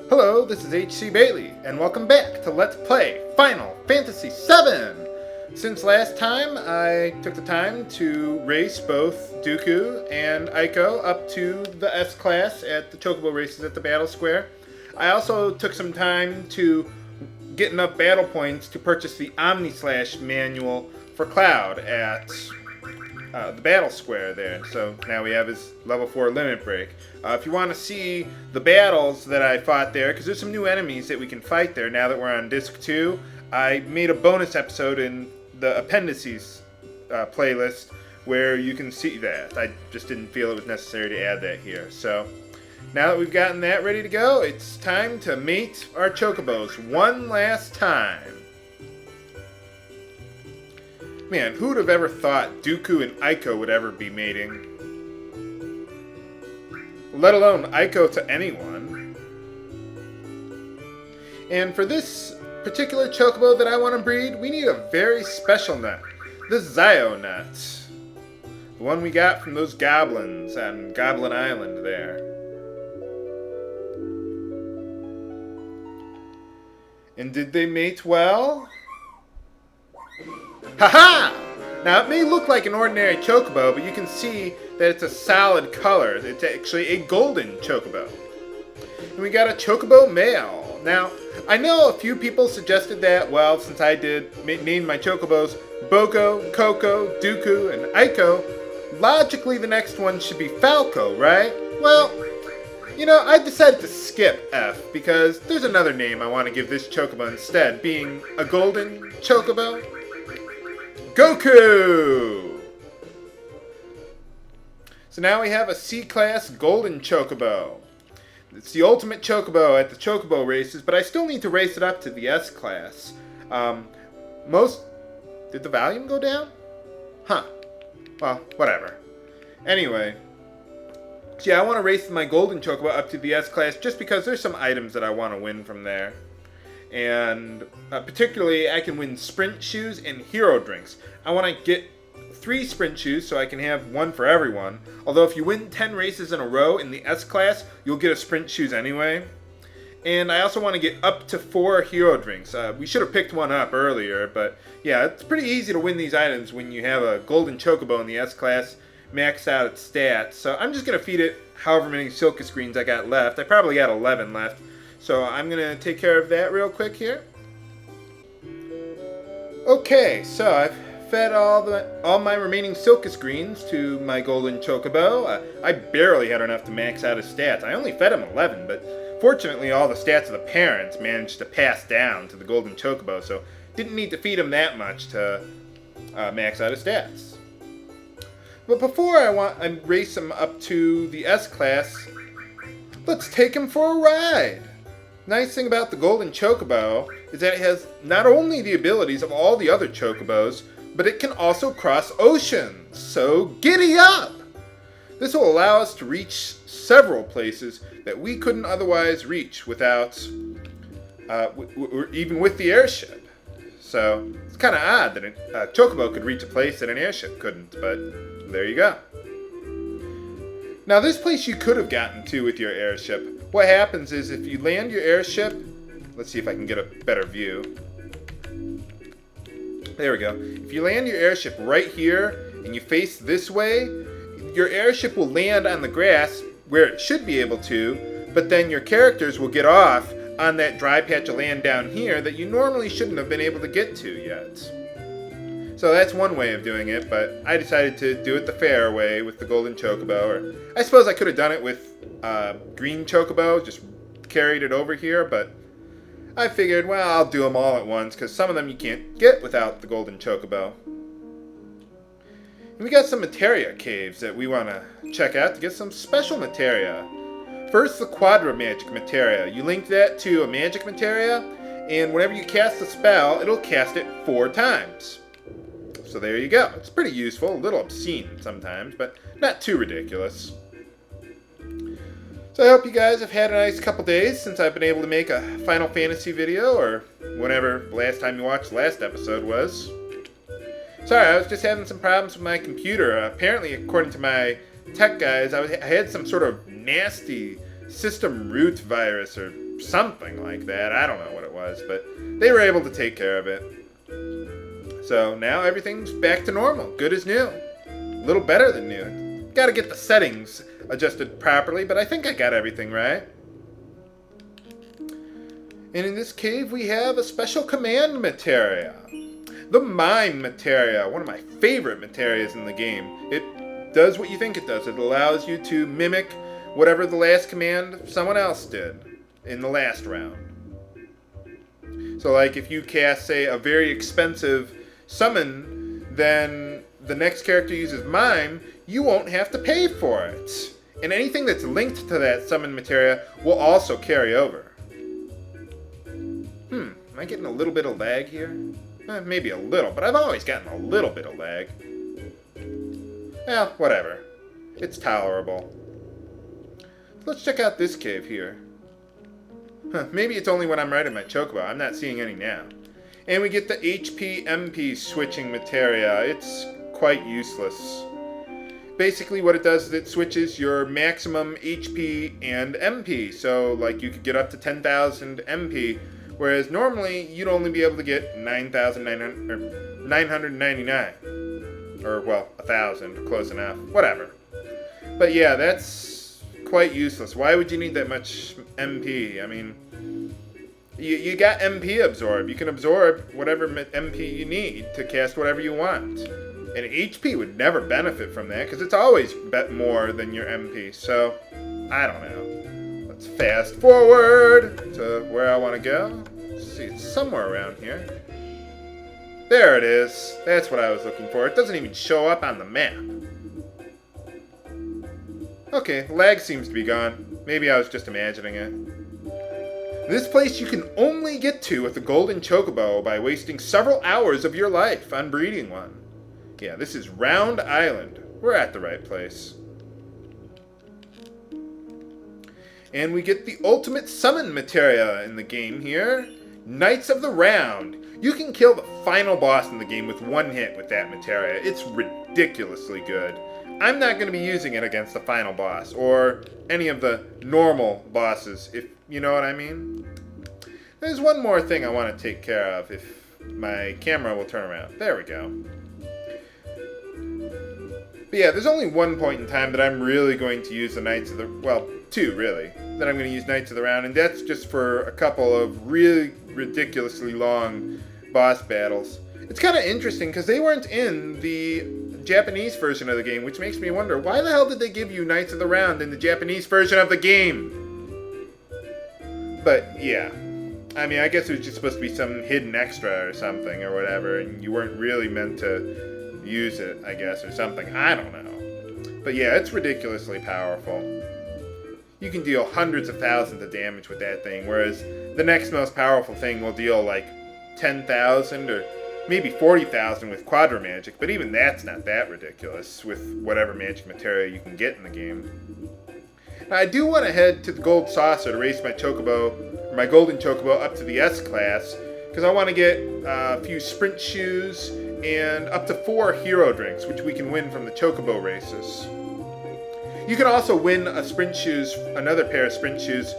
Hello, this is H.C. Bailey, and welcome back to Let's Play Final Fantasy VII! Since last time, I took the time to race both Dooku and Aiko up to the S-Class at the Chocobo races at the Battle Square. I also took some time to get enough battle points to purchase the Omni-Slash manual for Cloud at the Battle Square there. So now we have his level 4 limit break. If you want to see the battles that I fought there, because there's some new enemies that we can fight there now that we're on Disc 2, I made a bonus episode in the Appendices playlist where you can see that. I just didn't feel it was necessary to add that here. So now that we've gotten that ready to go, it's time to mate our Chocobos one last time. Man, who would have ever thought Dooku and Aiko would ever be mating? Let alone Aiko to anyone. And for this particular Chocobo that I want to breed, we need a very special nut. The Zio nut. The one we got from those goblins on Goblin Island there. And did they mate well? Haha! Now it may look like an ordinary Chocobo, but you can see that it's a solid color. It's actually a golden Chocobo. And we got a Chocobo male. Now, I know a few people suggested that, well, since I did name my Chocobos Boko, Coco, Dooku, and Aiko, logically the next one should be Falco, right? Well, you know, I decided to skip F because there's another name I want to give this Chocobo instead, being a golden Chocobo. Goku! So now we have a C-Class Golden Chocobo. It's the ultimate Chocobo at the Chocobo races, but I still need to race it up to the S-Class. Did the volume go down? Huh. Well, whatever. Anyway. So yeah, I want to race my Golden Chocobo up to the S-Class just because there's some items that I want to win from there. And particularly, I can win sprint shoes and hero drinks. I want to get 3 sprint shoes so I can have one for everyone. Although if you win 10 races in a row in the S-Class, you'll get a sprint shoes anyway. And I also want to get up to 4 hero drinks. We should have picked one up earlier, but yeah, it's pretty easy to win these items when you have a Golden Chocobo in the S-Class maxed out its stats. So I'm just going to feed it however many Silka screens I got left. I probably got 11 left. So I'm going to take care of that real quick here. Okay, so I've fed all my remaining Silka screens to my Golden Chocobo. I barely had enough to max out his stats. I only fed him 11, but fortunately all the stats of the parents managed to pass down to the Golden Chocobo, so didn't need to feed him that much to max out his stats. But before I race him up to the S-Class, let's take him for a ride. Nice thing about the Golden Chocobo is that it has not only the abilities of all the other Chocobos, but it can also cross oceans, so giddy up! This will allow us to reach several places that we couldn't otherwise reach without, even with the airship. So it's kind of odd that a Chocobo could reach a place that an airship couldn't, but there you go. Now this place you could have gotten to with your airship. What happens is if you land your airship, let's see if I can get a better view. There we go. If you land your airship right here and you face this way, your airship will land on the grass where it should be able to, but then your characters will get off on that dry patch of land down here that you normally shouldn't have been able to get to yet. So that's one way of doing it, but I decided to do it the fair way with the Golden Chocobo, or I suppose I could have done it with Green Chocobo, just carried it over here, but I figured, well, I'll do them all at once, because some of them you can't get without the Golden Chocobo. And we got some Materia caves that we want to check out to get some special Materia. First, the Quadra Magic Materia. You link that to a Magic Materia, and whenever you cast a spell, it'll cast it 4 times. So there you go. It's pretty useful, a little obscene sometimes, but not too ridiculous. So I hope you guys have had a nice couple days since I've been able to make a Final Fantasy video, or whenever the last time you watched the last episode was. Sorry, I was just having some problems with my computer. Apparently, according to my tech guys, I had some sort of nasty system root virus or something like that. I don't know what it was, but they were able to take care of it. So now everything's back to normal, good as new. A little better than new. Got to get the settings adjusted properly, but I think I got everything right. And in this cave we have a special command materia. The Mime Materia, one of my favorite materias in the game. It does what you think it does. It allows you to mimic whatever the last command someone else did in the last round. So like if you cast, say, a very expensive summon, then the next character uses Mime, you won't have to pay for it. And anything that's linked to that summon materia will also carry over. Am I getting a little bit of lag here? Maybe a little, but I've always gotten a little bit of lag. Well, whatever. It's tolerable. Let's check out this cave here. Maybe it's only when I'm riding my Chocobo. I'm not seeing any now. And we get the Mp Switching Materia. It's quite useless. Basically what it does is it switches your maximum HP and MP. So like you could get up to 10,000 MP, whereas normally you'd only be able to get 999. Or well, 1,000, close enough. Whatever. But yeah, that's quite useless. Why would you need that much MP? I mean, you got MP absorb. You can absorb whatever MP you need to cast whatever you want. And HP would never benefit from that because it's always bet more than your MP. So, I don't know. Let's fast forward to where I want to go. Let's see, it's somewhere around here. There it is. That's what I was looking for. It doesn't even show up on the map. Okay, lag seems to be gone. Maybe I was just imagining it. This place you can only get to with the Golden Chocobo by wasting several hours of your life on breeding one. Yeah, this is Round Island. We're at the right place. And we get the ultimate summon materia in the game here. Knights of the Round. You can kill the final boss in the game with one hit with that materia. It's ridiculously good. I'm not going to be using it against the final boss, or any of the normal bosses, if you know what I mean. There's one more thing I want to take care of, if my camera will turn around. There we go. But yeah, there's only one point in time that I'm really going to use the Knights of the... Well, two, really. That I'm going to use Knights of the Round, and that's just for a couple of really ridiculously long boss battles. It's kind of interesting, because they weren't in the Japanese version of the game, which makes me wonder, why the hell did they give you Knights of the Round in the Japanese version of the game? But, yeah. I mean, I guess it was just supposed to be some hidden extra or something, or whatever, and you weren't really meant to use it, I guess, or something. I don't know. But yeah, it's ridiculously powerful. You can deal hundreds of thousands of damage with that thing, whereas the next most powerful thing will deal like 10,000 or maybe 40,000 with Quadra Magic, but even that's not that ridiculous with whatever magic materia you can get in the game. Now, I do want to head to the Gold Saucer to race my Chocobo, or my Golden Chocobo, up to the S class, because I want to get a few sprint shoes and up to 4 hero drinks, which we can win from the Chocobo races. You can also win a sprint shoes, another pair of sprint shoes,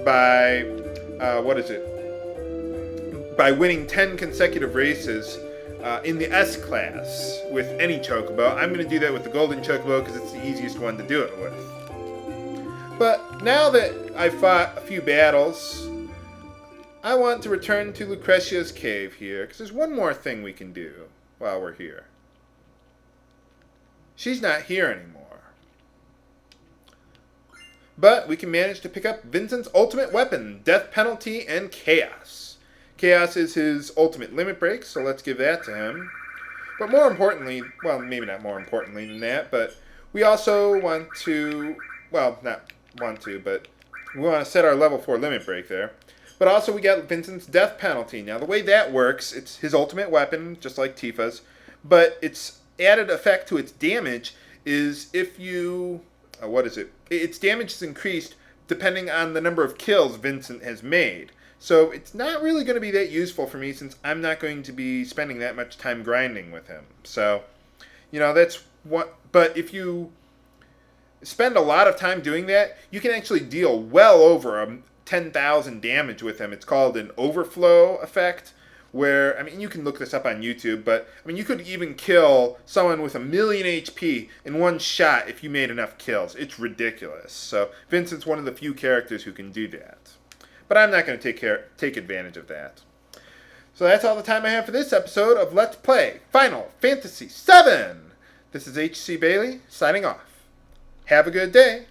by by winning 10 consecutive races in the S class with any Chocobo. I'm going to do that with the Golden Chocobo because it's the easiest one to do it with. But now that I've fought a few battles, I want to return to Lucretia's cave here, because there's one more thing we can do while we're here. She's not here anymore. But we can manage to pick up Vincent's ultimate weapon, Death Penalty and Chaos. Chaos is his ultimate limit break, so let's give that to him. But more importantly, well, maybe not more importantly than that, but we also want to, well, not want to, but we want to set our level 4 limit break there. But also we got Vincent's Death Penalty. Now the way that works, it's his ultimate weapon, just like Tifa's, but its added effect to its damage is if you, its damage is increased depending on the number of kills Vincent has made. So it's not really going to be that useful for me since I'm not going to be spending that much time grinding with him. So, you know, that's what, but if you spend a lot of time doing that, you can actually deal well over 10,000 damage with him. It's called an overflow effect, where, I mean, you can look this up on YouTube, but, I mean, you could even kill someone with 1,000,000 HP in one shot if you made enough kills. It's ridiculous. So Vincent's one of the few characters who can do that. But I'm not going to take advantage of that. So that's all the time I have for this episode of Let's Play Final Fantasy VII. This is H.C. Bailey, signing off. Have a good day.